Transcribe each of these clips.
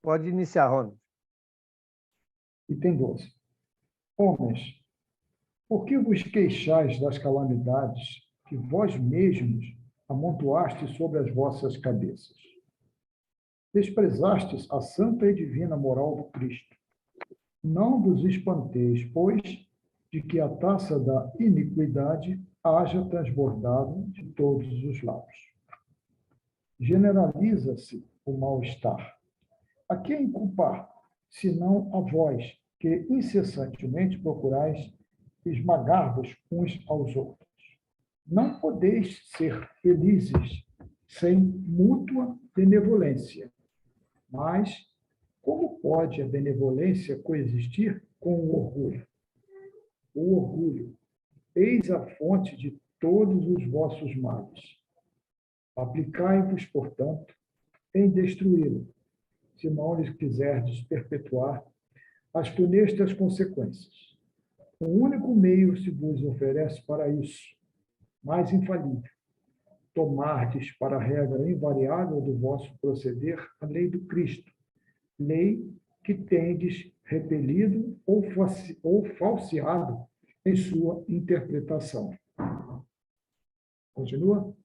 Pode iniciar, Ronald. Item 12. Homens, por que vos queixais das calamidades que vós mesmos amontoastes sobre as vossas cabeças? Desprezastes a santa e divina moral do Cristo. Não vos espanteis, pois, de que a taça da iniquidade haja transbordado de todos os lados. Generaliza-se o mal-estar. A quem culpar, senão a vós, que incessantemente procurais esmagar-vos uns aos outros? Não podeis ser felizes sem mútua benevolência. Mas como pode a benevolência coexistir com o orgulho? O orgulho, eis a fonte de todos os vossos males. Aplicai-vos, portanto, em destruí-lo, se não lhes quiserdes perpetuar as funestas consequências. Um único meio se vos oferece para isso, mais infalível: tomardes para a regra invariável do vosso proceder a lei do Cristo, lei que tendes repelido ou falseado em sua interpretação. Continua?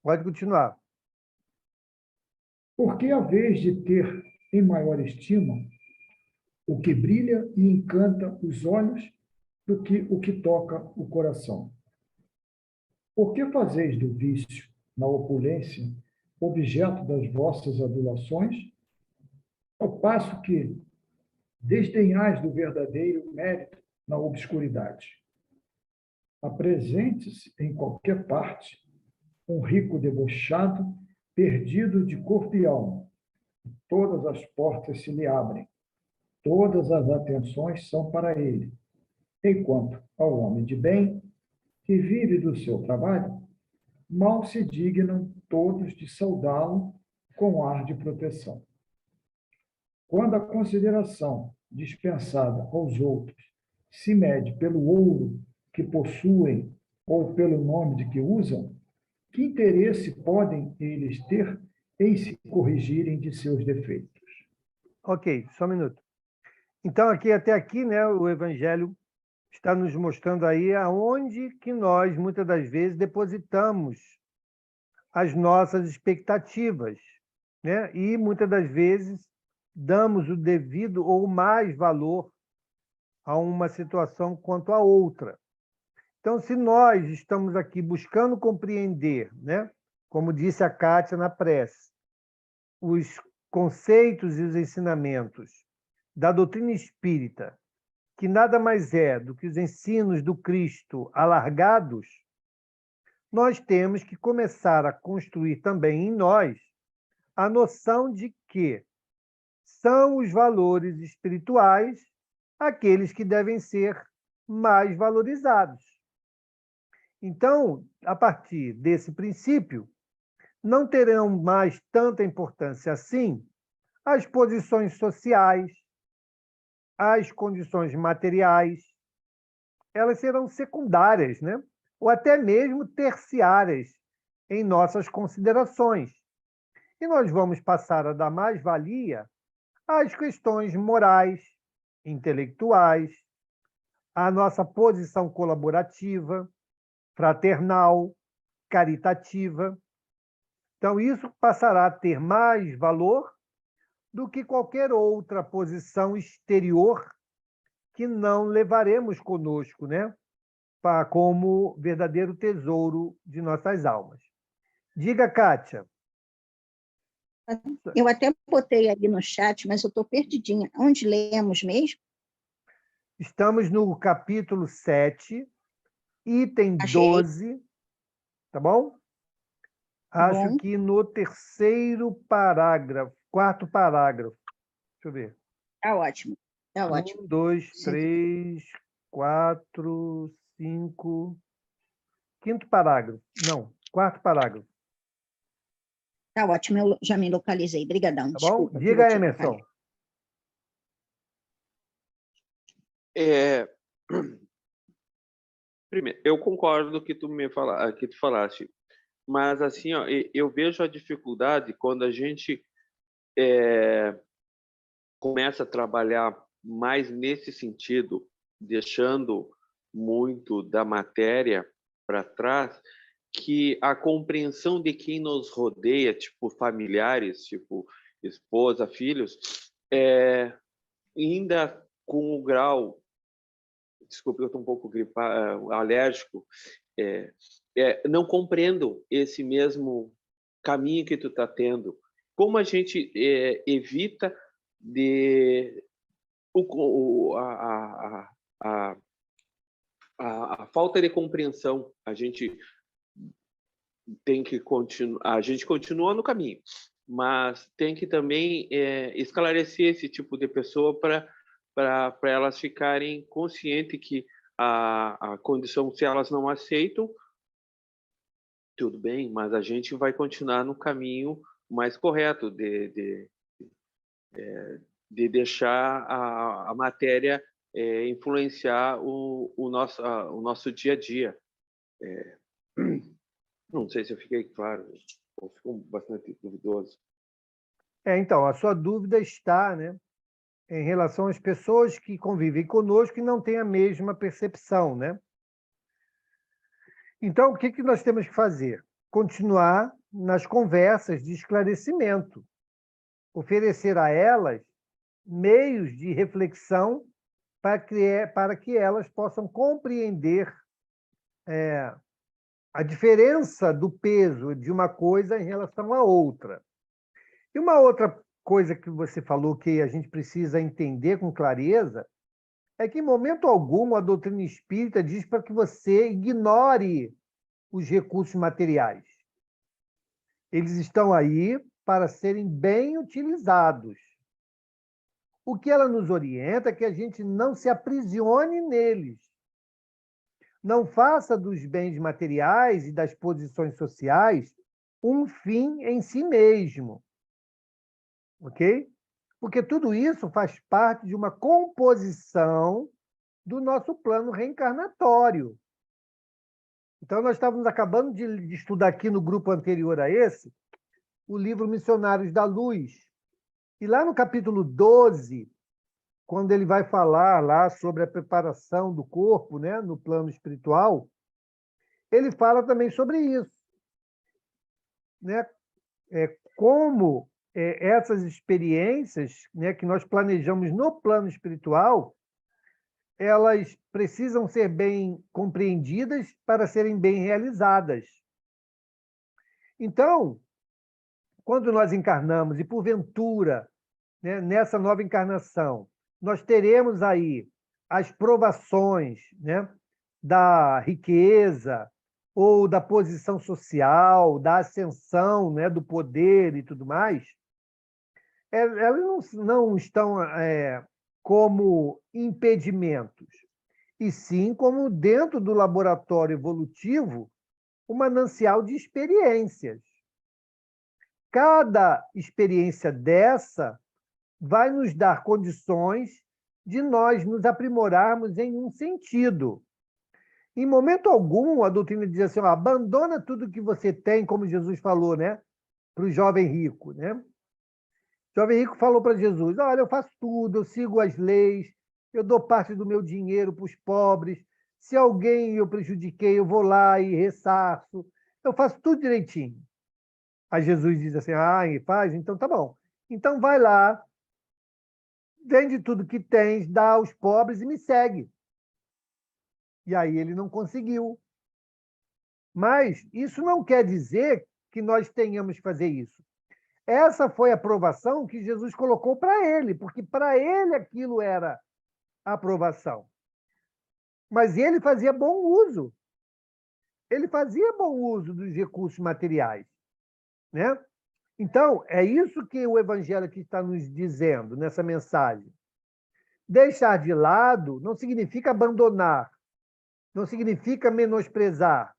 Pode continuar. Porque a vez de ter em maior estima o que brilha e encanta os olhos do que o que toca o coração. Por que fazeis do vício, na opulência, objeto das vossas adulações, ao passo que desdenhais do verdadeiro mérito na obscuridade? Apresente-se em qualquer parte um rico debochado, perdido de corpo e alma. Todas as portas se lhe abrem, todas as atenções são para ele. Enquanto ao homem de bem, que vive do seu trabalho, mal se dignam todos de saudá-lo com ar de proteção. Quando a consideração dispensada aos outros se mede pelo ouro que possuem ou pelo nome de que usam, que interesse podem eles ter em se corrigirem de seus defeitos? Ok, só um minuto. Então, até aqui, né, o Evangelho está nos mostrando aí aonde que nós, muitas das vezes, depositamos as nossas expectativas, né? E, muitas das vezes, damos o devido ou mais valor a uma situação quanto a outra. Então, se nós estamos aqui buscando compreender, né, como disse a Kátia na prece, os conceitos e os ensinamentos da doutrina espírita, que nada mais é do que os ensinos do Cristo alargados, nós temos que começar a construir também em nós a noção de que são os valores espirituais aqueles que devem ser mais valorizados. Então, a partir desse princípio, não terão mais tanta importância assim as posições sociais, as condições materiais, elas serão secundárias, né? Ou até mesmo terciárias em nossas considerações. E nós vamos passar a dar mais valia às questões morais, intelectuais, à nossa posição colaborativa, fraternal, caritativa. Então, isso passará a ter mais valor do que qualquer outra posição exterior que não levaremos conosco, né, como verdadeiro tesouro de nossas almas. Diga, Kátia. Eu até botei ali no chat, mas eu estou perdidinha. Onde lemos mesmo? Estamos no capítulo 7, item Achei. 12, tá bom? Acho Bom. que no terceiro parágrafo, quarto parágrafo. Deixa eu ver. Tá ótimo. Tá ótimo. 1, 2, 3, 4, 5. Quinto parágrafo. Não, quarto parágrafo. Tá ótimo, eu já me localizei. Obrigadão. Tá bom? Desculpa. Diga, Emerson. Primeiro, eu concordo que tu falaste, mas assim, ó, eu vejo a dificuldade quando a gente começa a trabalhar mais nesse sentido, deixando muito da matéria para trás, que a compreensão de quem nos rodeia, tipo familiares, tipo esposa, filhos, ainda com o grau, desculpe, eu estou um pouco alérgico, não compreendo esse mesmo caminho que tu está tendo. Como a gente evita de a falta de compreensão? A gente tem que continuar, a gente continua no caminho, mas tem que também esclarecer esse tipo de pessoa para elas ficarem conscientes que a condição, se elas não aceitam, tudo bem, mas a gente vai continuar no caminho mais correto de deixar a matéria influenciar o nosso dia a dia. Não sei se eu fiquei claro, ou ficou bastante duvidoso. Então, a sua dúvida está, né, em relação às pessoas que convivem conosco e não têm a mesma percepção, né? Então, o que nós temos que fazer? Continuar nas conversas de esclarecimento, oferecer a elas meios de reflexão para que elas possam compreender a diferença do peso de uma coisa em relação à outra. E uma outra coisa que você falou que a gente precisa entender com clareza é que, em momento algum, a doutrina espírita diz para que você ignore os recursos materiais. Eles estão aí para serem bem utilizados. O que ela nos orienta é que a gente não se aprisione neles. Não faça dos bens materiais e das posições sociais um fim em si mesmo. Ok? Porque tudo isso faz parte de uma composição do nosso plano reencarnatório. Então, nós estávamos acabando de estudar aqui no grupo anterior a esse, o livro Missionários da Luz. E lá no capítulo 12, quando ele vai falar lá sobre a preparação do corpo, né, no plano espiritual, ele fala também sobre isso, né? Como essas experiências, né, que nós planejamos no plano espiritual, elas precisam ser bem compreendidas para serem bem realizadas. Então, quando nós encarnamos, e porventura, né, nessa nova encarnação, nós teremos aí as provações, né, da riqueza, ou da posição social, da ascensão, né, do poder e tudo mais, elas não estão como impedimentos, e sim como, dentro do laboratório evolutivo, um manancial de experiências. Cada experiência dessa vai nos dar condições de nós nos aprimorarmos em um sentido. Em momento algum, a doutrina diz assim, abandona tudo que você tem, como Jesus falou, né, para o jovem rico, né? O jovem rico falou para Jesus, olha, eu faço tudo, eu sigo as leis, eu dou parte do meu dinheiro para os pobres, se alguém eu prejudiquei, eu vou lá e ressarço, eu faço tudo direitinho. Aí Jesus diz assim, faz? Então tá bom. Então vai lá, vende tudo que tens, dá aos pobres e me segue. E aí ele não conseguiu. Mas isso não quer dizer que nós tenhamos que fazer isso. Essa foi a aprovação que Jesus colocou para ele, porque para ele aquilo era aprovação. Mas ele fazia bom uso. Ele fazia bom uso dos recursos materiais, né? Então, é isso que o Evangelho aqui está nos dizendo nessa mensagem. Deixar de lado não significa abandonar, não significa menosprezar,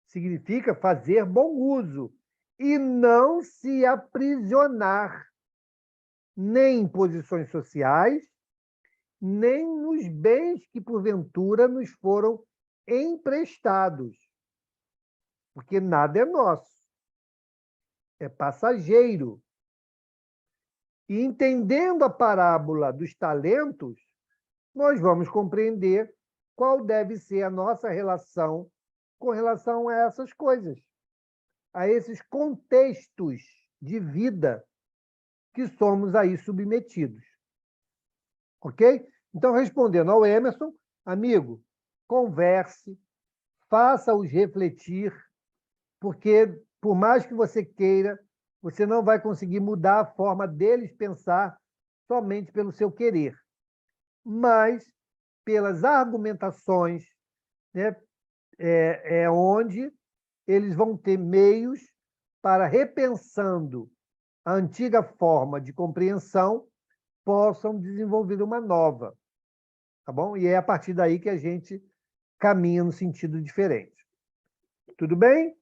significa fazer bom uso e não se aprisionar nem em posições sociais, nem nos bens que, porventura, nos foram emprestados. Porque nada é nosso. É passageiro. E entendendo a parábola dos talentos, nós vamos compreender qual deve ser a nossa relação com relação a essas coisas, a esses contextos de vida que somos aí submetidos. Ok? Então, respondendo ao Emerson, amigo, converse, faça-os refletir, porque, por mais que você queira, você não vai conseguir mudar a forma deles pensar somente pelo seu querer, mas pelas argumentações, né, onde eles vão ter meios para, repensando a antiga forma de compreensão, possam desenvolver uma nova, tá bom? E é a partir daí que a gente caminha no sentido diferente. Tudo bem?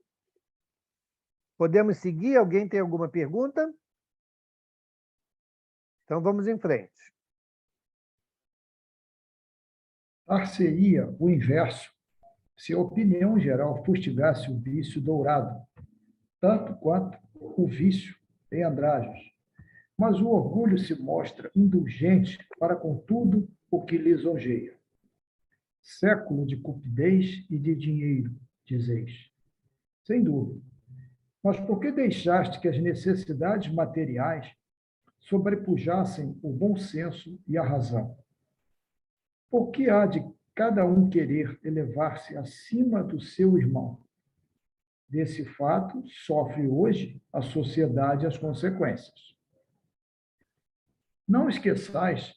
Podemos seguir? Alguém tem alguma pergunta? Então, vamos em frente. Dar-se-ia o inverso se a opinião geral fustigasse o vício dourado, tanto quanto o vício em andrajos. Mas o orgulho se mostra indulgente para com tudo o que lisonjeia. Século de cupidez e de dinheiro, dizeis. Sem dúvida. Mas por que deixaste que as necessidades materiais sobrepujassem o bom senso e a razão? Por que há de cada um querer elevar-se acima do seu irmão? Desse fato, sofre hoje a sociedade as consequências. Não esqueçais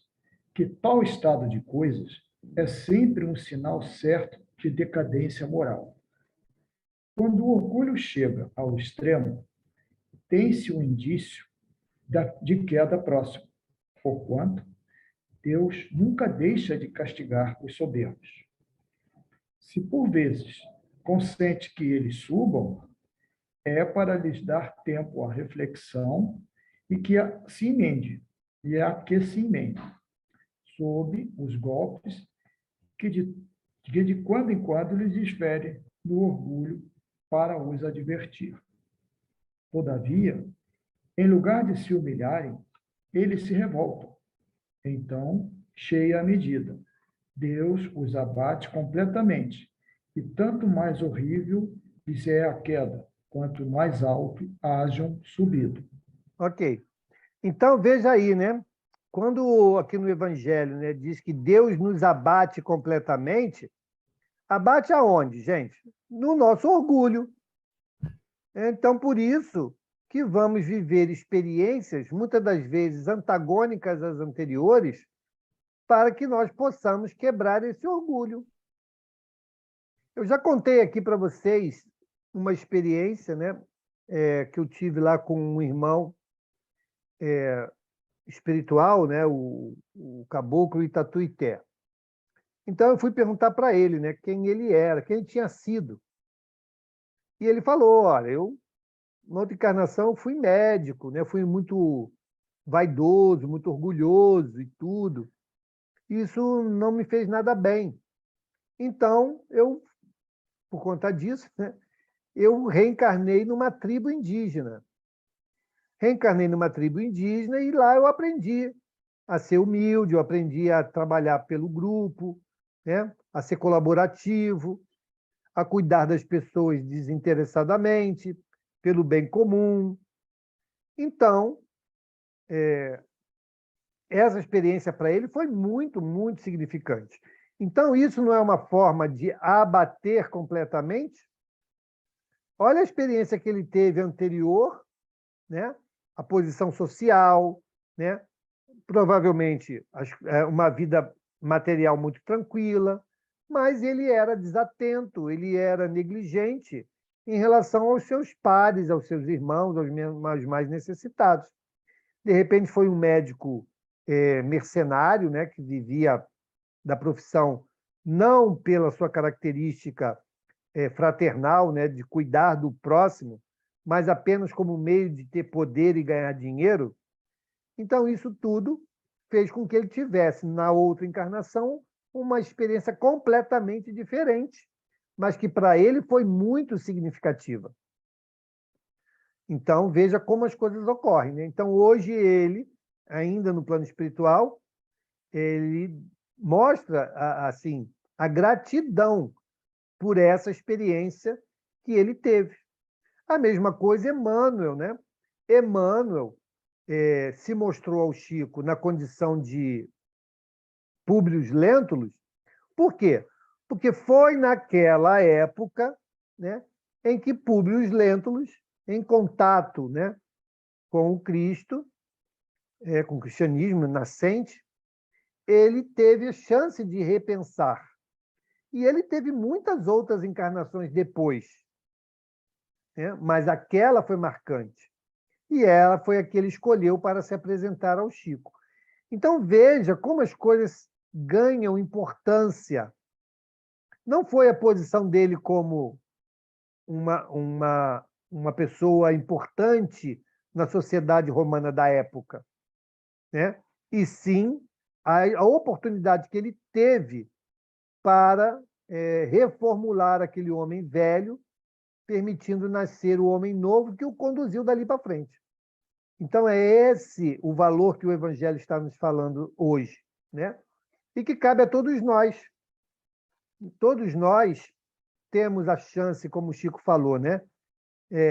que tal estado de coisas é sempre um sinal certo de decadência moral. Quando o orgulho chega ao extremo, tem-se um indício de queda próxima, porquanto Deus nunca deixa de castigar os soberbos. Se por vezes consente que eles subam, é para lhes dar tempo à reflexão e que se emende, sob os golpes que de quando em quando lhes desfere no orgulho para os advertir. Todavia, em lugar de se humilharem, eles se revoltam. Então, cheia a medida, Deus os abate completamente, e tanto mais horrível lhes é a queda, quanto mais alto hajam subido. Ok. Então, veja aí, né? Quando aqui no Evangelho, né, diz que Deus nos abate completamente, abate aonde, gente? No nosso orgulho. Então, por isso que vamos viver experiências, muitas das vezes antagônicas às anteriores, para que nós possamos quebrar esse orgulho. Eu já contei aqui para vocês uma experiência, né, que eu tive lá com um irmão espiritual, né, o caboclo Itatuité. Então, eu fui perguntar para ele, né, quem ele era, quem ele tinha sido. E ele falou, olha, eu, na outra encarnação, fui médico, né, fui muito vaidoso, muito orgulhoso e tudo. Isso não me fez nada bem. Então, eu, por conta disso, né, eu reencarnei numa tribo indígena. Reencarnei numa tribo indígena e lá eu aprendi a ser humilde, eu aprendi a trabalhar pelo grupo, né, a ser colaborativo, a cuidar das pessoas desinteressadamente, pelo bem comum. Então, essa experiência para ele foi muito, muito significante. Então, isso não é uma forma de abater completamente? Olha a experiência que ele teve anterior, né? A posição social, né? Provavelmente uma vida material muito tranquila, mas ele era desatento, ele era negligente em relação aos seus pares, aos seus irmãos, aos mais necessitados. De repente, foi um médico mercenário, né, que vivia da profissão não pela sua característica fraternal, né, de cuidar do próximo, mas apenas como meio de ter poder e ganhar dinheiro. Então, isso tudo fez com que ele tivesse, na outra encarnação, uma experiência completamente diferente, mas que para ele foi muito significativa. Então, veja como as coisas ocorrem, né? Então, hoje ele ainda no plano espiritual, ele mostra assim a gratidão por essa experiência que ele teve. A mesma coisa Emmanuel, né? Emmanuel se mostrou ao Chico na condição de Públio Lentulus. Por quê? Porque foi naquela época, né, em que Públio Lentulus, em contato, né, com o Cristo, com o cristianismo nascente, ele teve a chance de repensar. E ele teve muitas outras encarnações depois, né? Mas aquela foi marcante. E ela foi a que ele escolheu para se apresentar ao Chico. Então, veja como as coisas ganham importância. Não foi a posição dele como uma pessoa importante na sociedade romana da época, né? E sim a oportunidade que ele teve para reformular aquele homem velho, permitindo nascer o homem novo que o conduziu dali para frente. Então, é esse o valor que o Evangelho está nos falando hoje, né? E que cabe a todos nós. Todos nós temos a chance, como o Chico falou, né?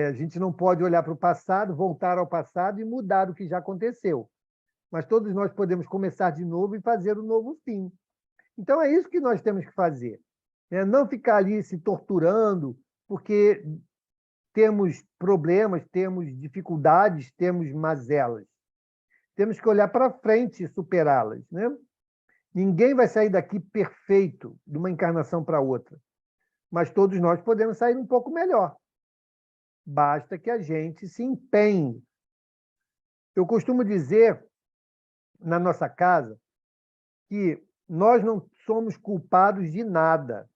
A gente não pode olhar para o passado, voltar ao passado e mudar o que já aconteceu. Mas todos nós podemos começar de novo e fazer um novo fim. Então, é isso que nós temos que fazer, né? Não ficar ali se torturando, porque temos problemas, temos dificuldades, temos mazelas. Temos que olhar para frente e superá-las, né? Ninguém vai sair daqui perfeito de uma encarnação para outra, mas todos nós podemos sair um pouco melhor. Basta que a gente se empenhe. Eu costumo dizer, na nossa casa, que nós não somos culpados de nada.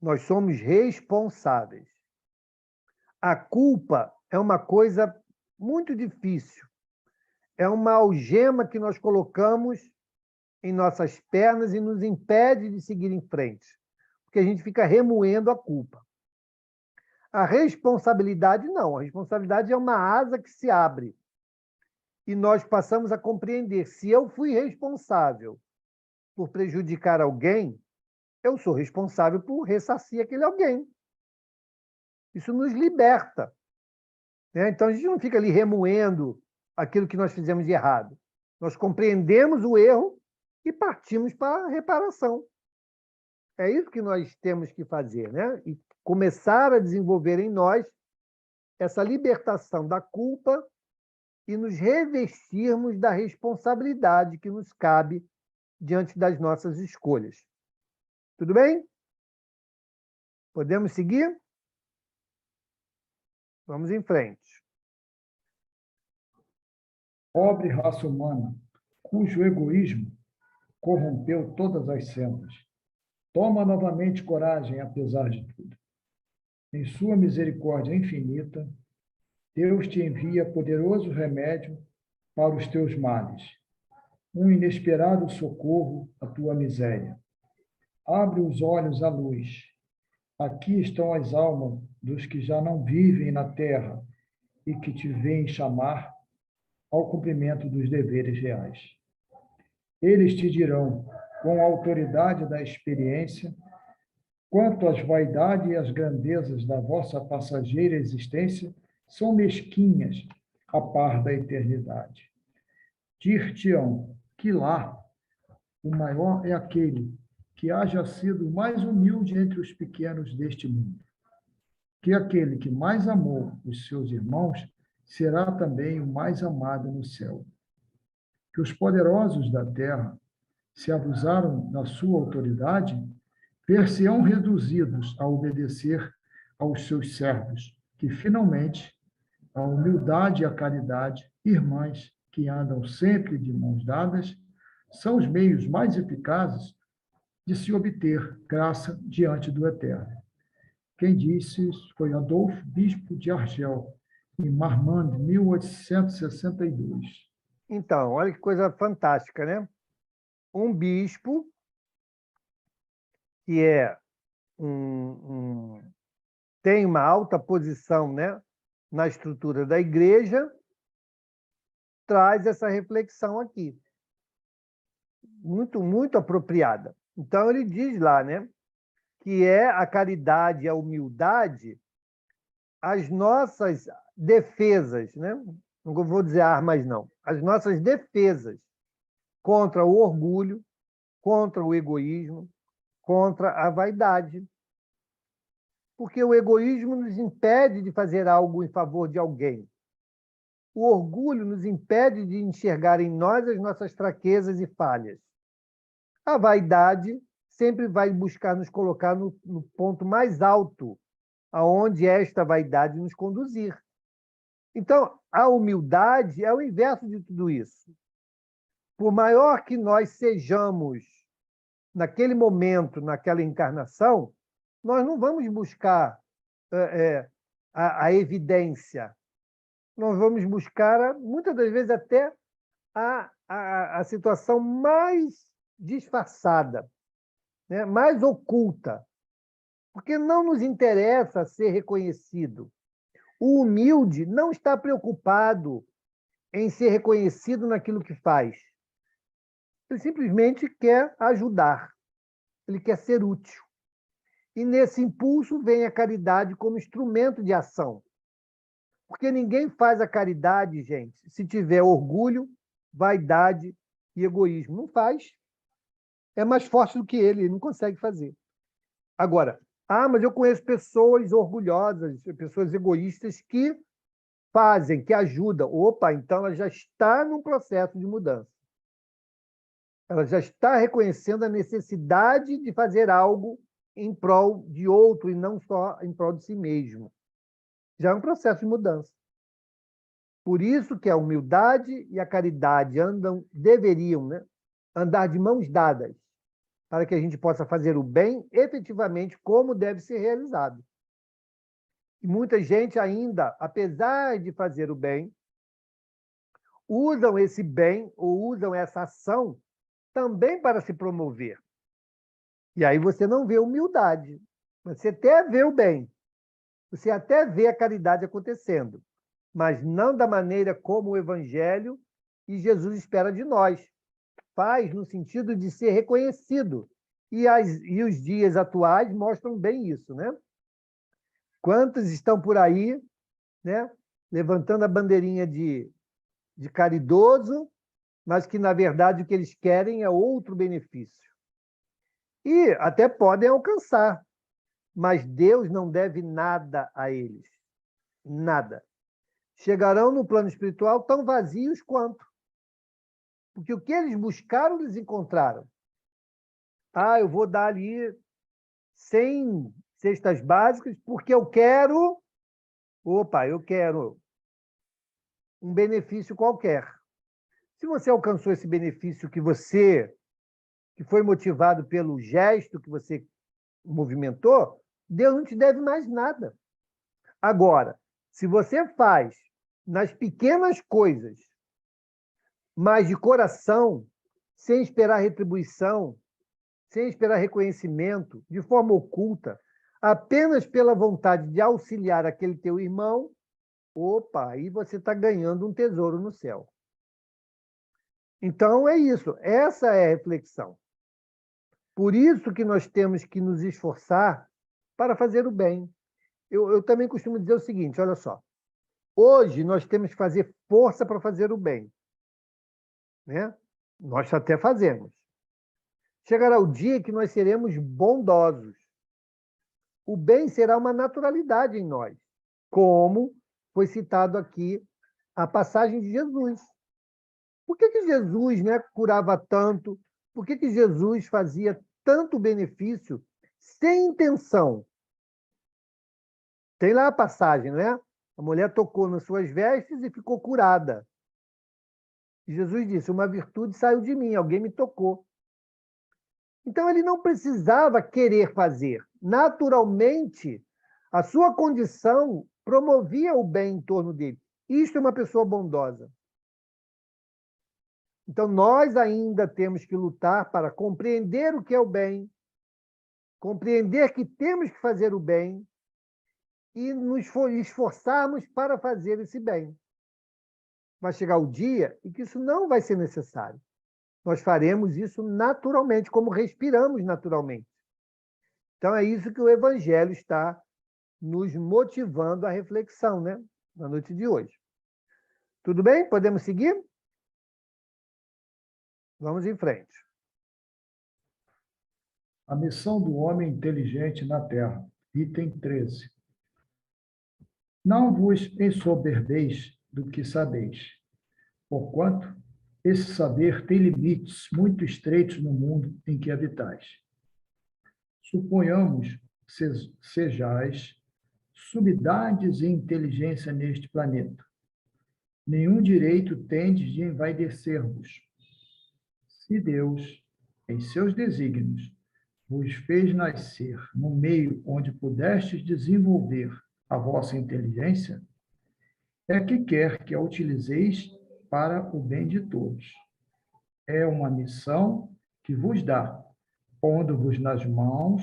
Nós somos responsáveis. A culpa é uma coisa muito difícil. É uma algema que nós colocamos em nossas pernas e nos impede de seguir em frente, porque a gente fica remoendo a culpa. A responsabilidade não. A responsabilidade é uma asa que se abre e nós passamos a compreender: se eu fui responsável por prejudicar alguém, eu sou responsável por ressarcir aquele alguém. Isso nos liberta, né? Então, a gente não fica ali remoendo aquilo que nós fizemos de errado. Nós compreendemos o erro e partimos para a reparação. É isso que nós temos que fazer, né? E começar a desenvolver em nós essa libertação da culpa e nos revestirmos da responsabilidade que nos cabe diante das nossas escolhas. Tudo bem? Podemos seguir? Vamos em frente. Pobre raça humana, cujo egoísmo corrompeu todas as sendas, toma novamente coragem, apesar de tudo. Em sua misericórdia infinita, Deus te envia poderoso remédio para os teus males, um inesperado socorro à tua miséria. Abre os olhos à luz. Aqui estão as almas dos que já não vivem na terra e que te veem chamar ao cumprimento dos deveres reais. Eles te dirão, com a autoridade da experiência, quanto às vaidades e às grandezas da vossa passageira existência são mesquinhas a par da eternidade. Dir-te-ão que lá o maior é aquele que haja sido o mais humilde entre os pequenos deste mundo, que aquele que mais amou os seus irmãos será também o mais amado no céu. Que os poderosos da terra, se abusaram da sua autoridade, ver-se-ão reduzidos a obedecer aos seus servos, que finalmente a humildade e a caridade, irmãs que andam sempre de mãos dadas, são os meios mais eficazes de se obter graça diante do Eterno. Quem disse isso foi Adolfo, bispo de Argel, em Marmande, 1862. Então, olha que coisa fantástica, né? Um bispo que tem uma alta posição, né, na estrutura da igreja, traz essa reflexão aqui. Muito, muito apropriada. Então, ele diz lá, né, que é a caridade e a humildade as nossas defesas, né? Não vou dizer armas, não. As nossas defesas contra o orgulho, contra o egoísmo, contra a vaidade. Porque o egoísmo nos impede de fazer algo em favor de alguém. O orgulho nos impede de enxergar em nós as nossas fraquezas e falhas. A vaidade sempre vai buscar nos colocar no ponto mais alto, aonde esta vaidade nos conduzir. Então, a humildade é o inverso de tudo isso. Por maior que nós sejamos naquele momento, naquela encarnação, nós não vamos buscar a evidência. Nós vamos buscar, muitas das vezes, até a situação mais disfarçada, né? Mais oculta, porque não nos interessa ser reconhecido. O humilde não está preocupado em ser reconhecido naquilo que faz. Ele simplesmente quer ajudar, ele quer ser útil. E nesse impulso vem a caridade como instrumento de ação. Porque ninguém faz a caridade, gente, se tiver orgulho, vaidade e egoísmo. Não faz. É mais forte do que ele não consegue fazer. Agora, mas eu conheço pessoas orgulhosas, pessoas egoístas que fazem, que ajudam. Opa, então ela já está num processo de mudança. Ela já está reconhecendo a necessidade de fazer algo em prol de outro e não só em prol de si mesmo. Já é um processo de mudança. Por isso que a humildade e a caridade deveriam, né, andar de mãos dadas, para que a gente possa fazer o bem efetivamente como deve ser realizado. E muita gente ainda, apesar de fazer o bem, usam esse bem ou usam essa ação também para se promover. E aí você não vê humildade. Você até vê o bem. Você até vê a caridade acontecendo, mas não da maneira como o Evangelho e Jesus espera de nós. Faz no sentido de ser reconhecido. E os dias atuais mostram bem isso, né? Quantos estão por aí, né, levantando a bandeirinha de caridoso, mas que, na verdade, o que eles querem é outro benefício. E até podem alcançar, mas Deus não deve nada a eles. Nada. Chegarão no plano espiritual tão vazios quanto. Porque o que eles buscaram, eles encontraram. Eu vou dar ali 100 cestas básicas porque eu quero um benefício qualquer. Se você alcançou esse benefício que foi motivado pelo gesto que você movimentou, Deus não te deve mais nada. Agora, se você faz nas pequenas coisas, mas de coração, sem esperar retribuição, sem esperar reconhecimento, de forma oculta, apenas pela vontade de auxiliar aquele teu irmão, aí você está ganhando um tesouro no céu. Então, é isso. Essa é a reflexão. Por isso que nós temos que nos esforçar para fazer o bem. Eu também costumo dizer o seguinte, olha só. Hoje nós temos que fazer força para fazer o bem. Né? Nós até fazemos. Chegará o dia que nós seremos bondosos. O bem será uma naturalidade em nós, como foi citado aqui a passagem de Jesus. Por que Jesus, né, curava tanto? Por que Jesus fazia tanto benefício sem intenção? Tem lá a passagem, né? A mulher tocou nas suas vestes e ficou curada. E Jesus disse, uma virtude saiu de mim, alguém me tocou. Então, ele não precisava querer fazer. Naturalmente, a sua condição promovia o bem em torno dele. Isto é uma pessoa bondosa. Então, nós ainda temos que lutar para compreender o que é o bem, compreender que temos que fazer o bem e nos esforçarmos para fazer esse bem. vai chegar o dia em que isso não vai ser necessário. Nós faremos isso naturalmente, como respiramos naturalmente. Então, é isso que o Evangelho está nos motivando à reflexão, né? Na noite de hoje. Tudo bem? Podemos seguir? Vamos em frente. A missão do homem inteligente na Terra. Item 13. Não vos ensoberbeis do que sabeis, porquanto esse saber tem limites muito estreitos no mundo em que habitais. Suponhamos sejais subidades e inteligência neste planeta. Nenhum direito tendes de envaidecer-vos. Se Deus, em seus desígnios, vos fez nascer no meio onde pudestes desenvolver a vossa inteligência, é que quer que a utilizeis para o bem de todos. É uma missão que vos dá, pondo-vos nas mãos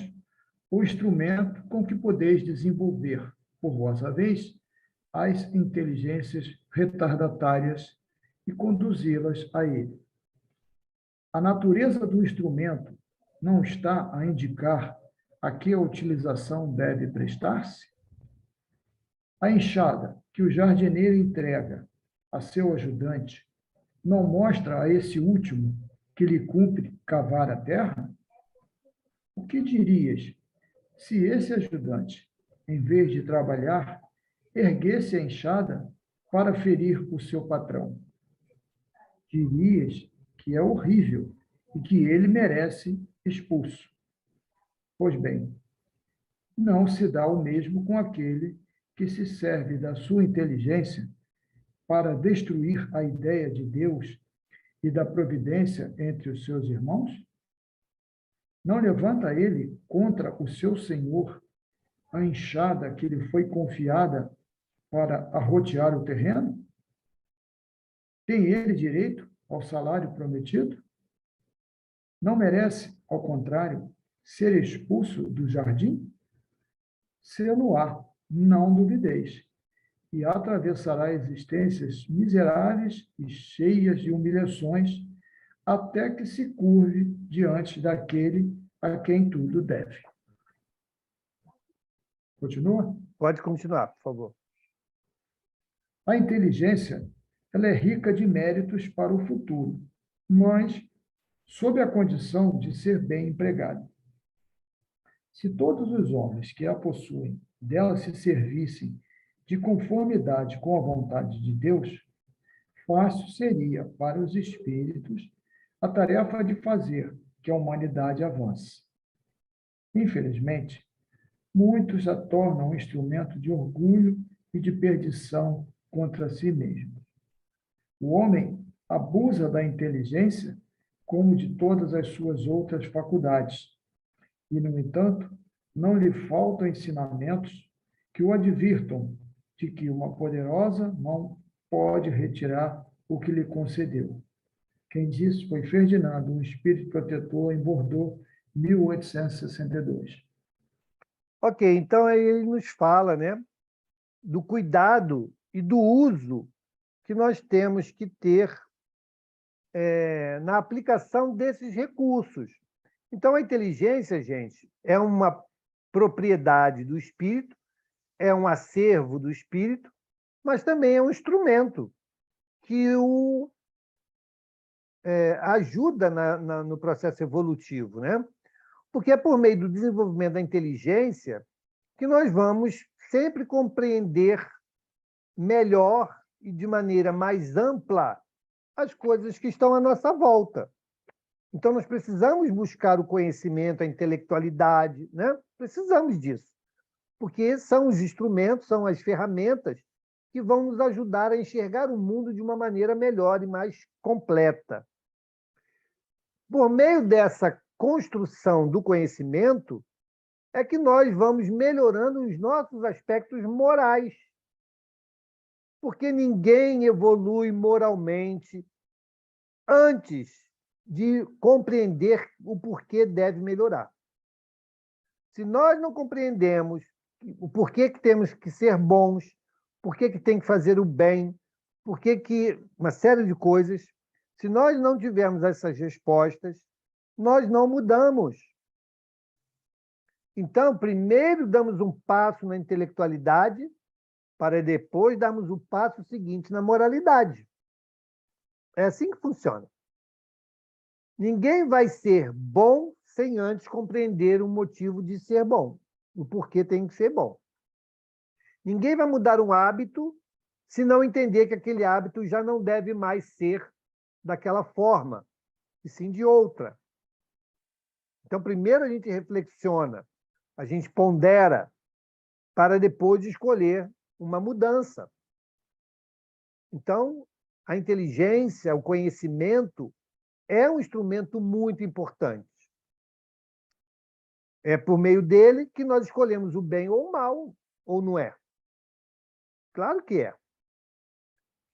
o instrumento com que podeis desenvolver, por vossa vez, as inteligências retardatárias e conduzi-las a ele. A natureza do instrumento não está a indicar a que a utilização deve prestar-se? A enxada que o jardineiro entrega a seu ajudante não mostra a esse último que lhe cumpre cavar a terra? O que dirias se esse ajudante, em vez de trabalhar, erguesse a enxada para ferir o seu patrão? Dirias que é horrível e que ele merece expulso. Pois bem, não se dá o mesmo com aquele que se serve da sua inteligência para destruir a ideia de Deus e da providência entre os seus irmãos? Não levanta ele contra o seu Senhor a enxada que lhe foi confiada para arrotear o terreno? Tem ele direito ao salário prometido? Não merece, ao contrário, ser expulso do jardim? Sê-lo-á, não duvideis, e atravessará existências miseráveis e cheias de humilhações, até que se curve diante daquele a quem tudo deve. Continua? Pode continuar, por favor. A inteligência, ela é rica de méritos para o futuro, mas sob a condição de ser bem empregada. Se todos os homens que a possuem dela se servissem de conformidade com a vontade de Deus, fácil seria para os espíritos a tarefa de fazer que a humanidade avance. Infelizmente, muitos a tornam um instrumento de orgulho e de perdição contra si mesmo. O homem abusa da inteligência como de todas as suas outras faculdades, e, no entanto, não lhe faltam ensinamentos que o advirtam de que uma poderosa mão pode retirar o que lhe concedeu. Quem disse foi Ferdinando, um espírito protetor em Bordeaux, 1862. Ok, então aí ele nos fala, né, do cuidado e do uso que nós temos que ter na aplicação desses recursos. Então, a inteligência, gente, é uma propriedade do espírito, é um acervo do espírito, mas também é um instrumento que o ajuda no processo evolutivo, né? Porque é por meio do desenvolvimento da inteligência que nós vamos sempre compreender melhor e de maneira mais ampla as coisas que estão à nossa volta. Então, nós precisamos buscar o conhecimento, a intelectualidade, né? Precisamos disso, porque são os instrumentos, são as ferramentas que vão nos ajudar a enxergar o mundo de uma maneira melhor e mais completa. Por meio dessa construção do conhecimento, é que nós vamos melhorando os nossos aspectos morais. Porque ninguém evolui moralmente antes de compreender o porquê deve melhorar. Se nós não compreendemos o porquê que temos que ser bons, porquê que tem que fazer o bem, por que que uma série de coisas, se nós não tivermos essas respostas, nós não mudamos. Então, primeiro damos um passo na intelectualidade, para depois darmos o passo seguinte na moralidade. É assim que funciona. Ninguém vai ser bom sem antes compreender o motivo de ser bom, o porquê tem que ser bom. Ninguém vai mudar um hábito se não entender que aquele hábito já não deve mais ser daquela forma, e sim de outra. Então, primeiro a gente reflexiona, a gente pondera, para depois escolher uma mudança. Então, a inteligência, o conhecimento, é um instrumento muito importante. É por meio dele que nós escolhemos o bem ou o mal, ou não é? Claro que é.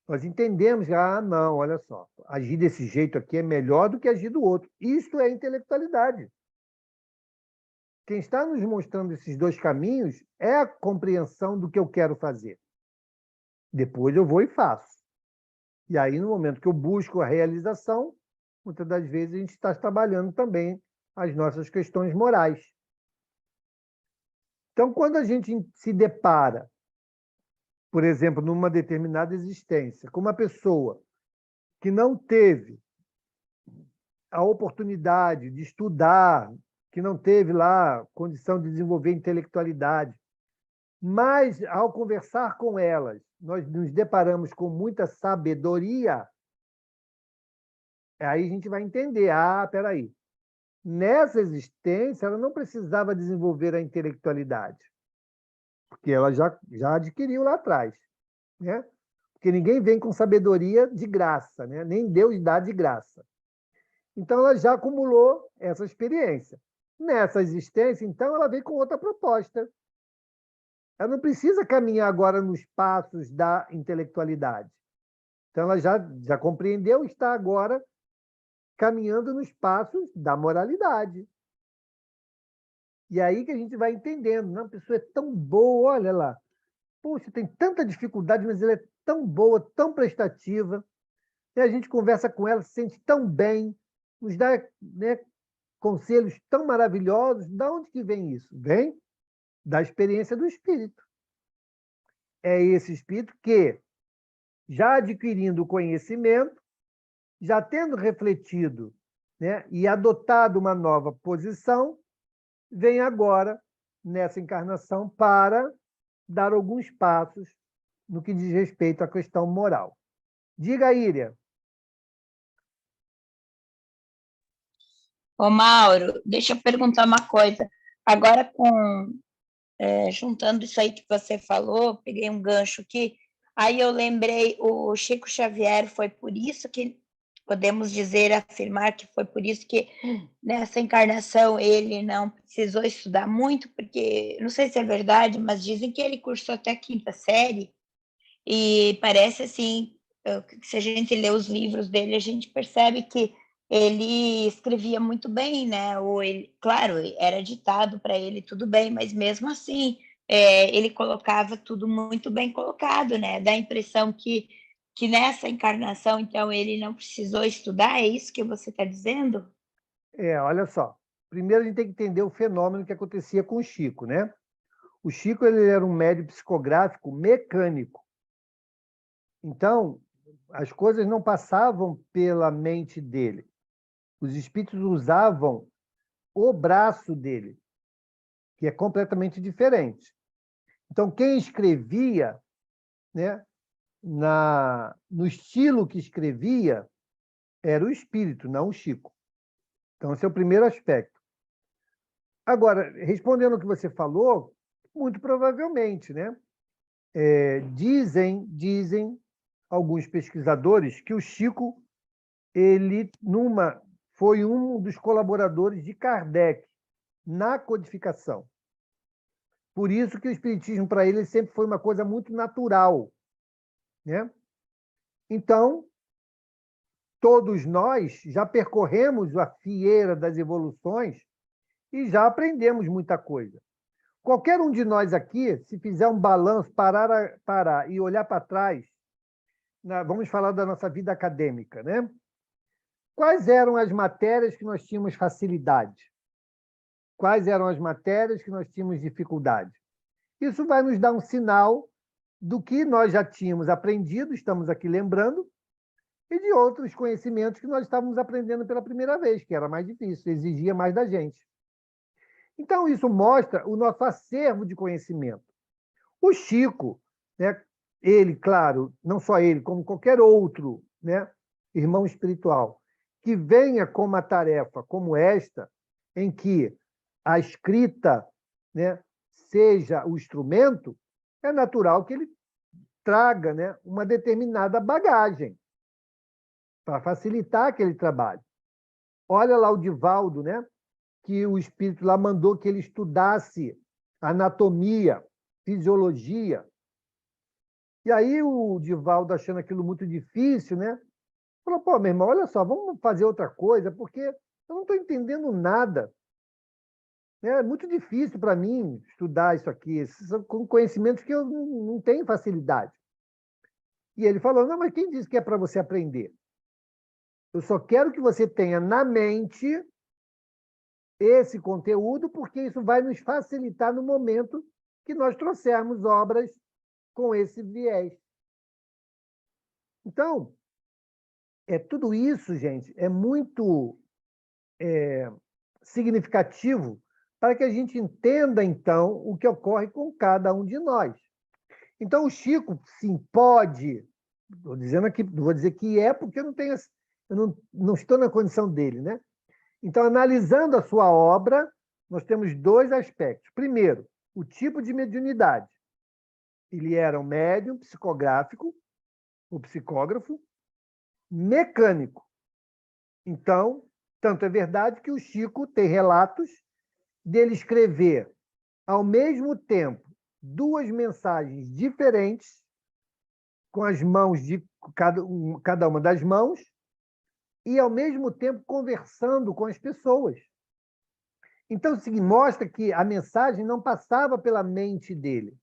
Nós entendemos, não, olha só, agir desse jeito aqui é melhor do que agir do outro. Isso é intelectualidade. Quem está nos mostrando esses dois caminhos é a compreensão do que eu quero fazer. Depois eu vou e faço. E aí, no momento que eu busco a realização, muitas das vezes a gente está trabalhando também as nossas questões morais. Então, quando a gente se depara, por exemplo, numa determinada existência, com uma pessoa que não teve a oportunidade de estudar, que não teve lá condição de desenvolver intelectualidade, mas, ao conversar com elas, nós nos deparamos com muita sabedoria, aí a gente vai entender, espera aí, nessa existência ela não precisava desenvolver a intelectualidade, porque ela já adquiriu lá atrás, né? Porque ninguém vem com sabedoria de graça, né? Nem Deus dá de graça. Então, ela já acumulou essa experiência. Nessa existência, então, ela vem com outra proposta. Ela não precisa caminhar agora nos passos da intelectualidade. Então, ela já compreendeu e está agora caminhando nos passos da moralidade. E aí que a gente vai entendendo, né? A pessoa é tão boa, olha lá. Poxa, tem tanta dificuldade, mas ela é tão boa, tão prestativa. E a gente conversa com ela, se sente tão bem, nos dá, né, conselhos tão maravilhosos. De onde que vem isso? Vem da experiência do espírito. É esse espírito que, já adquirindo o conhecimento, já tendo refletido, né, e adotado uma nova posição, vem agora, nessa encarnação, para dar alguns passos no que diz respeito à questão moral. Diga, Íria. Ô, Mauro, deixa eu perguntar uma coisa. Agora, juntando isso aí que você falou, peguei um gancho aqui, aí eu lembrei, o Chico Xavier, foi por isso que podemos dizer, afirmar que foi por isso que nessa encarnação ele não precisou estudar muito, porque, não sei se é verdade, mas dizem que ele cursou até a 5ª série, e parece assim, se a gente lê os livros dele, a gente percebe que ele escrevia muito bem, né? Ou ele, claro, era ditado para ele, tudo bem, mas mesmo assim, ele colocava tudo muito bem colocado, né? Dá a impressão que nessa encarnação, então, ele não precisou estudar, é isso que você está dizendo? Olha só. Primeiro a gente tem que entender o fenômeno que acontecia com o Chico, né? O Chico, ele era um médium psicográfico mecânico. Então, as coisas não passavam pela mente dele. Os espíritos usavam o braço dele, que é completamente diferente. Então, quem escrevia, né, no estilo que escrevia, era o espírito, não o Chico. Então, esse é o primeiro aspecto. Agora, respondendo ao que você falou, muito provavelmente, né? Dizem alguns pesquisadores que o Chico ele foi um dos colaboradores de Kardec na codificação. Por isso que o espiritismo para ele sempre foi uma coisa muito natural, né? Então, todos nós já percorremos a fieira das evoluções e já aprendemos muita coisa. Qualquer um de nós aqui, se fizer um balanço, parar e olhar para trás vamos falar da nossa vida acadêmica, né? Quais eram as matérias que nós tínhamos facilidade? Quais eram as matérias que nós tínhamos dificuldade? Isso vai nos dar um sinal do que nós já tínhamos aprendido, estamos aqui lembrando, e de outros conhecimentos que nós estávamos aprendendo pela primeira vez, que era mais difícil, exigia mais da gente. Então, isso mostra o nosso acervo de conhecimento. O Chico, né, ele, claro, não só ele, como qualquer outro, né, irmão espiritual, que venha com uma tarefa como esta, em que a escrita, né, seja o instrumento, é natural que ele traga, né, uma determinada bagagem para facilitar aquele trabalho. Olha lá o Divaldo, né, que o espírito lá mandou que ele estudasse anatomia, fisiologia. E aí o Divaldo, achando aquilo muito difícil, né, falou, pô, meu irmão, olha só, vamos fazer outra coisa, porque eu não estou entendendo nada. É muito difícil para mim estudar isso aqui. Esses são conhecimentos que eu não tenho facilidade. E ele falou, não, mas quem disse que é para você aprender? Eu só quero que você tenha na mente esse conteúdo, porque isso vai nos facilitar no momento que nós trouxermos obras com esse viés. Então, tudo isso, gente, é muito significativo para que a gente entenda, então, o que ocorre com cada um de nós. Então, o Chico, sim, pode, estou dizendo aqui, não vou dizer que é, porque eu não estou na condição dele, né? Então, analisando a sua obra, nós temos dois aspectos. Primeiro, o tipo de mediunidade. Ele era um médium psicográfico, o psicógrafo, mecânico. Então, tanto é verdade que o Chico tem relatos dele escrever, ao mesmo tempo, duas mensagens diferentes, com as mãos de cada uma das mãos, e, ao mesmo tempo, conversando com as pessoas. Então, isso mostra que a mensagem não passava pela mente dele.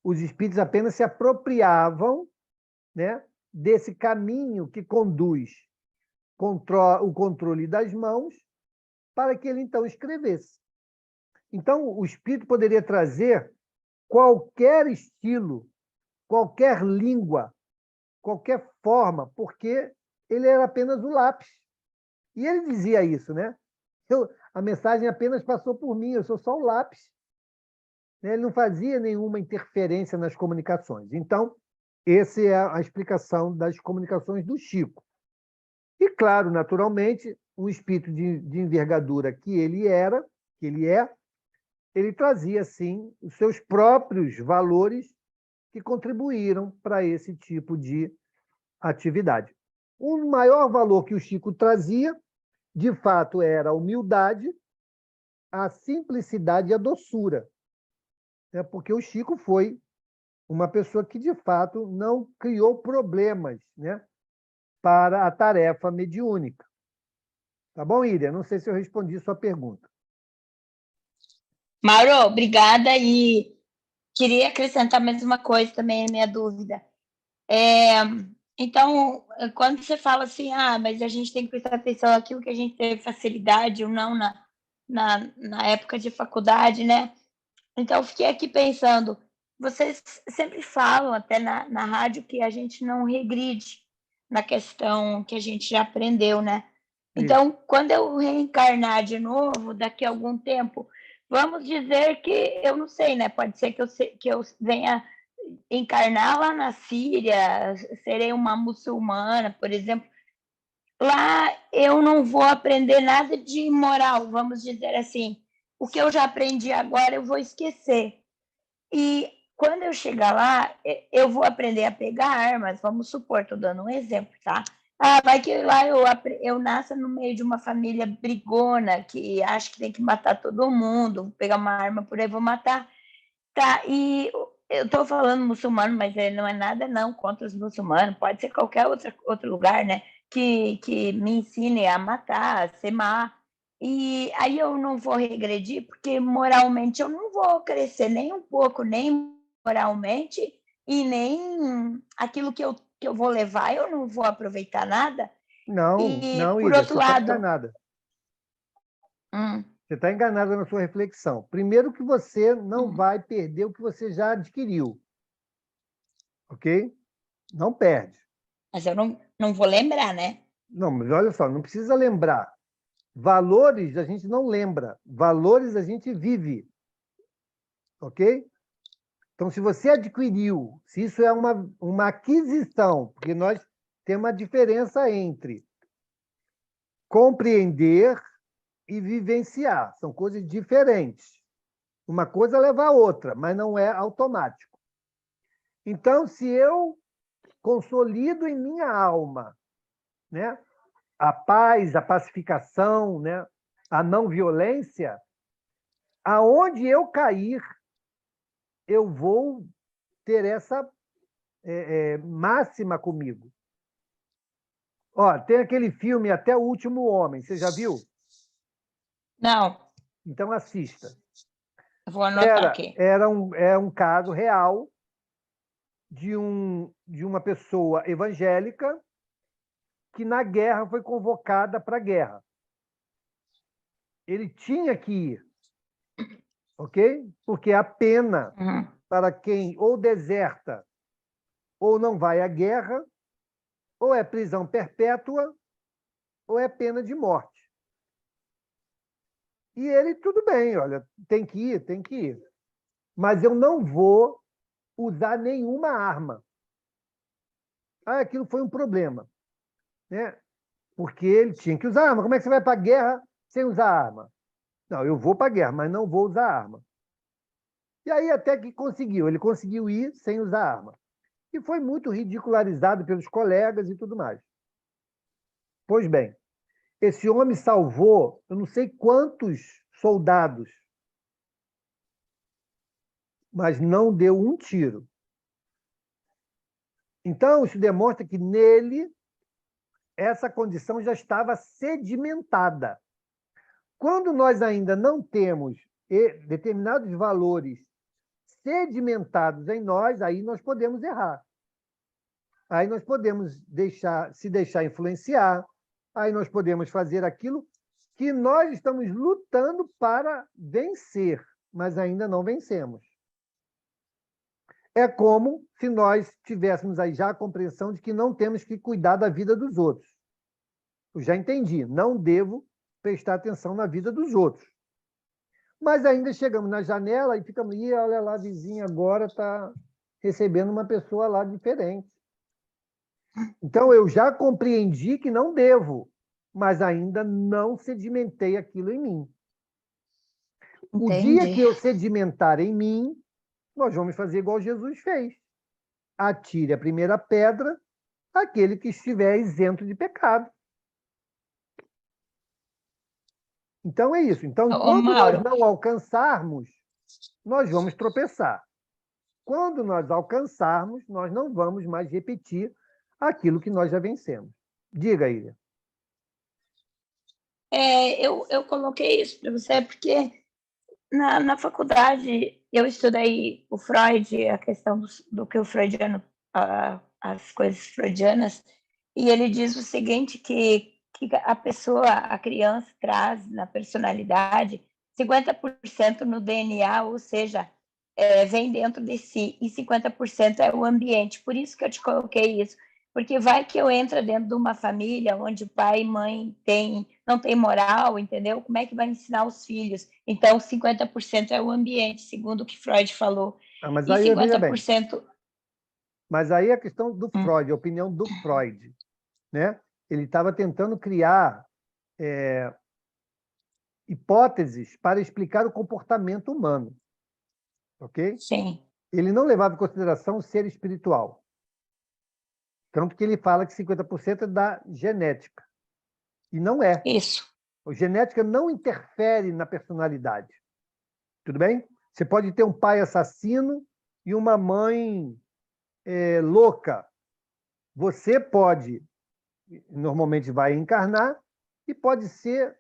Os espíritos apenas se apropriavam, né, desse caminho que conduz o controle das mãos para que ele, então, escrevesse. Então, o espírito poderia trazer qualquer estilo, qualquer língua, qualquer forma, porque ele era apenas o lápis. E ele dizia isso, né? A mensagem apenas passou por mim, eu sou só o lápis. Ele não fazia nenhuma interferência nas comunicações. Então, essa é a explicação das comunicações do Chico. E, claro, naturalmente, um espírito de envergadura que ele é, ele trazia, sim, os seus próprios valores que contribuíram para esse tipo de atividade. O maior valor que o Chico trazia, de fato, era a humildade, a simplicidade e a doçura. Porque o Chico foi uma pessoa que, de fato, não criou problemas, né, para a tarefa mediúnica. Tá bom, Íria? Não sei se eu respondi sua pergunta. Mauro, obrigada. E queria acrescentar mais uma coisa também, a minha dúvida. Então, quando você fala assim, mas a gente tem que prestar atenção naquilo que a gente teve facilidade ou não na época de faculdade, né? Então, eu fiquei aqui pensando, vocês sempre falam, até na rádio, que a gente não regride na questão que a gente já aprendeu, né? Então, quando eu reencarnar de novo, daqui a algum tempo, vamos dizer que, eu não sei, né? Pode ser que eu venha encarnar lá na Síria, serei uma muçulmana, por exemplo. Lá eu não vou aprender nada de moral, vamos dizer assim. O que eu já aprendi agora eu vou esquecer. E quando eu chegar lá, eu vou aprender a pegar armas, vamos supor, estou dando um exemplo, tá? Vai que lá eu nasça no meio de uma família brigona, que acha que tem que matar todo mundo, vou pegar uma arma por aí, vou matar. Tá, e eu estou falando muçulmano, mas não é nada não contra os muçulmanos, pode ser qualquer outro lugar, né? Que me ensine a matar, a ser má. E aí eu não vou regredir, porque moralmente eu não vou crescer nem um pouco, nem moralmente, e nem aquilo que eu que eu vou levar, eu não vou aproveitar nada. Não, E, não, por Ida, outro você está lado... enganada. Hum, Você está enganada na sua reflexão. Primeiro que você não vai perder o que você já adquiriu. Ok? Não perde. mas eu não vou lembrar, né? Não, mas olha só, não precisa lembrar. Valores a gente não lembra. Valores a gente vive. Ok? Então, se você adquiriu, se isso é uma aquisição, porque nós temos uma diferença entre compreender e vivenciar. São coisas diferentes. Uma coisa leva a outra, mas não é automático. Então, se eu consolido em minha alma, né, a paz, a pacificação, né, a não violência, aonde eu cair, eu vou ter essa máxima comigo. Ó, tem aquele filme Até o Último Homem, você já viu? Não, Então assista. vou anotar aqui. É um caso real de uma pessoa evangélica que na guerra foi convocada para a guerra. Ele tinha que ir, ok? Porque a pena Uhum. para quem ou deserta ou não vai à guerra, ou é prisão perpétua, ou é pena de morte. E ele, tudo bem, olha, tem que ir, tem que ir. Mas eu não vou usar nenhuma arma. Ah, aquilo foi um problema, né? Porque ele tinha que usar arma. Como é que você vai para a guerra sem usar arma? Não, eu vou para a guerra, mas não vou usar arma. E aí até que conseguiu. Ele conseguiu ir sem usar arma. E foi muito ridicularizado pelos colegas e tudo mais. Pois bem, esse homem salvou, eu não sei quantos soldados, mas não deu um tiro. Então, isso demonstra que nele essa condição já estava sedimentada. Quando nós ainda não temos determinados valores sedimentados em nós, aí nós podemos errar. Aí nós podemos se deixar influenciar, aí nós podemos fazer aquilo que nós estamos lutando para vencer, mas ainda não vencemos. É como se nós tivéssemos aí já a compreensão de que não temos que cuidar da vida dos outros. Eu já entendi, não devo prestar atenção na vida dos outros. Mas ainda chegamos na janela e ficamos, olha lá, a vizinha agora está recebendo uma pessoa lá diferente. Então, eu já compreendi que não devo, mas ainda não sedimentei aquilo em mim. O dia que eu sedimentar em mim, nós vamos fazer igual Jesus fez. Atire a primeira pedra aquele que estiver isento de pecado. Então, é isso. Então, Ô, quando Mauro, nós não alcançarmos, nós vamos tropeçar. Quando nós alcançarmos, nós não vamos mais repetir aquilo que nós já vencemos. Diga, Ilha. eu coloquei isso para você porque na faculdade eu estudei o Freud, a questão do que o freudiano, as coisas freudianas, e ele diz o seguinte, que a pessoa, a criança, traz na personalidade 50% no DNA, ou seja, vem dentro de si, e 50% é o ambiente. Por isso que eu te coloquei isso, porque vai que eu entro dentro de uma família onde pai e mãe não tem moral, entendeu? Como é que vai ensinar os filhos? Então, 50% é o ambiente, segundo o que Freud falou. Mas E aí, veja bem, 50%... mas aí é a questão do Freud, a opinião do Freud, né? Ele estava tentando criar hipóteses para explicar o comportamento humano, ok? Sim. Ele não levava em consideração o ser espiritual. Tanto que ele fala que 50% é da genética. E não é. Isso. A genética não interfere na personalidade. Tudo bem? Você pode ter um pai assassino e uma mãe louca. Você pode, normalmente vai encarnar, e pode ser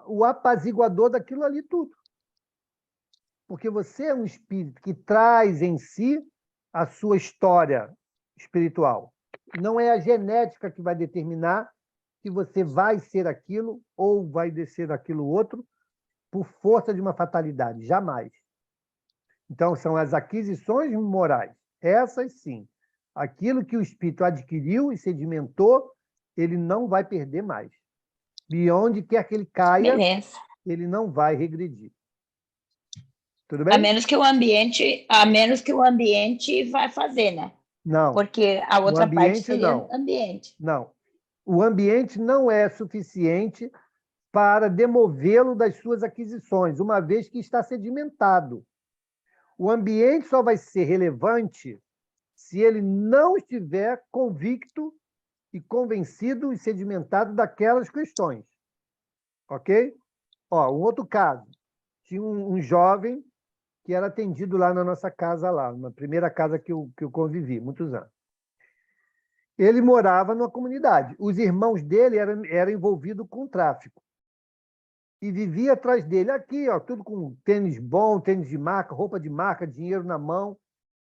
o apaziguador daquilo ali tudo. Porque você é um espírito que traz em si a sua história espiritual. Não é a genética que vai determinar que você vai ser aquilo ou vai ser aquilo outro por força de uma fatalidade. Jamais. Então, são as aquisições morais. Essas, sim. Aquilo que o espírito adquiriu e sedimentou, ele não vai perder mais. E onde quer que ele caia, Beleza. ele não vai regredir. Tudo bem? A menos que o ambiente vai fazer, né? Não. Porque a outra parte ambiente, seria não. ambiente. Não. O ambiente não é suficiente para demovê-lo das suas aquisições, uma vez que está sedimentado. O ambiente só vai ser relevante se ele não estiver convicto e convencido e sedimentado daquelas questões. Ok? Ó, um outro caso. Tinha um jovem que era atendido lá na nossa casa, lá, na primeira casa que eu convivi, muitos anos. Ele morava numa comunidade. Os irmãos dele eram envolvidos com tráfico. E vivia atrás dele, aqui, ó, tudo com tênis bom, tênis de marca, roupa de marca, dinheiro na mão,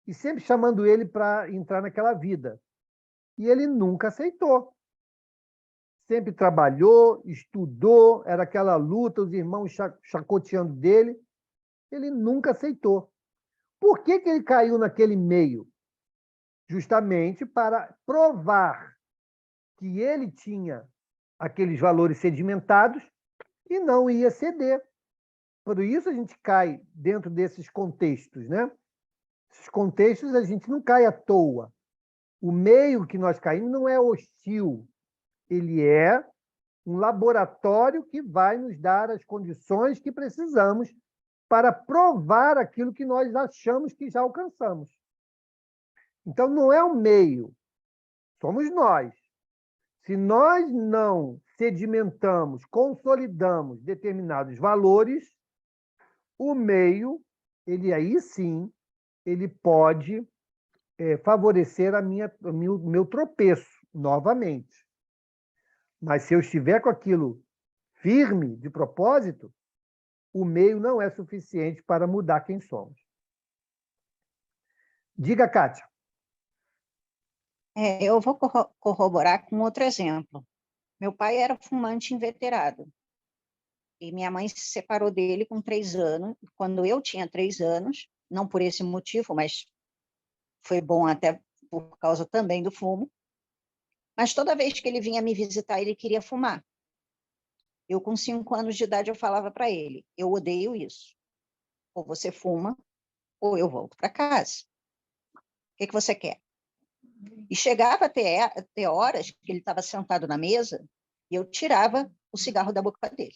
e sempre chamando ele para entrar naquela vida. E ele nunca aceitou. Sempre trabalhou, estudou, era aquela luta, os irmãos chacoteando dele. Ele nunca aceitou. Por que ele caiu naquele meio? Justamente para provar que ele tinha aqueles valores sedimentados e não ia ceder. Por isso a gente cai dentro desses contextos, né? Esses contextos a gente não cai à toa. O meio que nós caímos não é hostil, ele é um laboratório que vai nos dar as condições que precisamos para provar aquilo que nós achamos que já alcançamos. Então, não é o meio, somos nós. Se nós não sedimentamos, consolidamos determinados valores, o meio, ele aí sim, ele pode favorecer o meu tropeço novamente. Mas se eu estiver com aquilo firme, de propósito, o meio não é suficiente para mudar quem somos. Diga, Kátia. Eu vou corroborar com outro exemplo. Meu pai era fumante inveterado. E minha mãe se separou dele com 3 anos. Quando eu tinha 3 anos, não por esse motivo, mas foi bom até por causa também do fumo. Mas toda vez que ele vinha me visitar, ele queria fumar. Eu, com 5 anos de idade, eu falava para ele, eu odeio isso. Ou você fuma, ou eu volto para casa. O que você quer? E chegava até horas que ele estava sentado na mesa e eu tirava o cigarro da boca dele.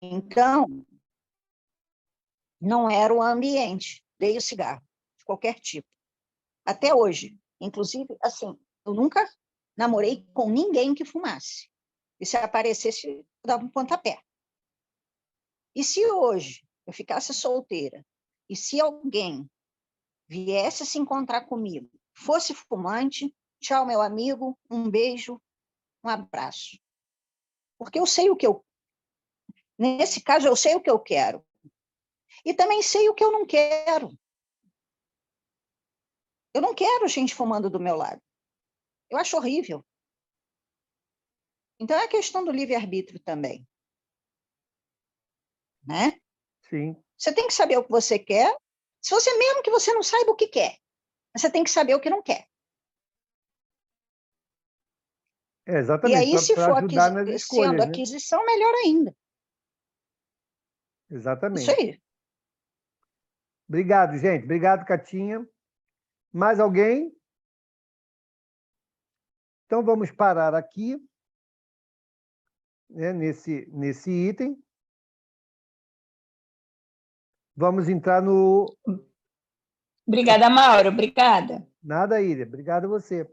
Então, não era o ambiente, dei o cigarro, de qualquer tipo. Até hoje. Inclusive, assim, eu nunca namorei com ninguém que fumasse. E se aparecesse, eu dava um pontapé. E se hoje eu ficasse solteira, e se alguém viesse se encontrar comigo, fosse fumante, tchau, meu amigo, um beijo, um abraço. Porque eu sei o que eu... Nesse caso, eu sei o que eu quero. E também sei o que eu não quero. Eu não quero gente fumando do meu lado. Eu acho horrível. Então, é a questão do livre-arbítrio também. Né? Sim. Você tem que saber o que você quer, se você mesmo que você não saiba o que quer. Você tem que saber o que não quer. Exatamente, E aí, se for ajudar nas sendo escolhas, né? aquisição, melhor ainda. Exatamente. Isso aí. Obrigado, gente. Obrigado, Catinha. Mais alguém? Então, vamos parar aqui, né, nesse item. Vamos entrar no... Obrigada, Mauro. Obrigada. Nada, Íria. Obrigado a você.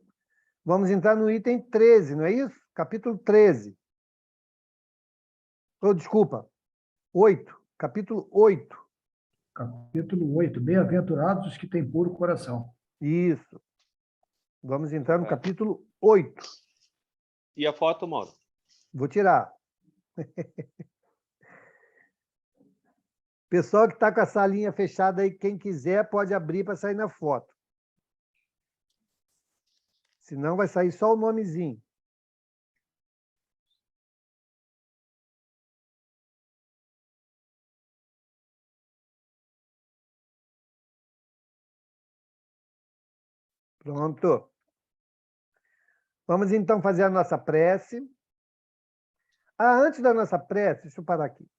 Vamos entrar no item 13, não é isso? Capítulo 13. Oh, desculpa. 8. Capítulo 8. Capítulo 8. Bem-aventurados os que têm puro coração. Isso. Vamos entrar no capítulo 8. E a foto, Mauro? Vou tirar. Pessoal que está com a salinha fechada aí, quem quiser pode abrir para sair na foto. Senão vai sair só o nomezinho. Pronto. Vamos então fazer a nossa prece. Antes da nossa prece, deixa eu parar aqui.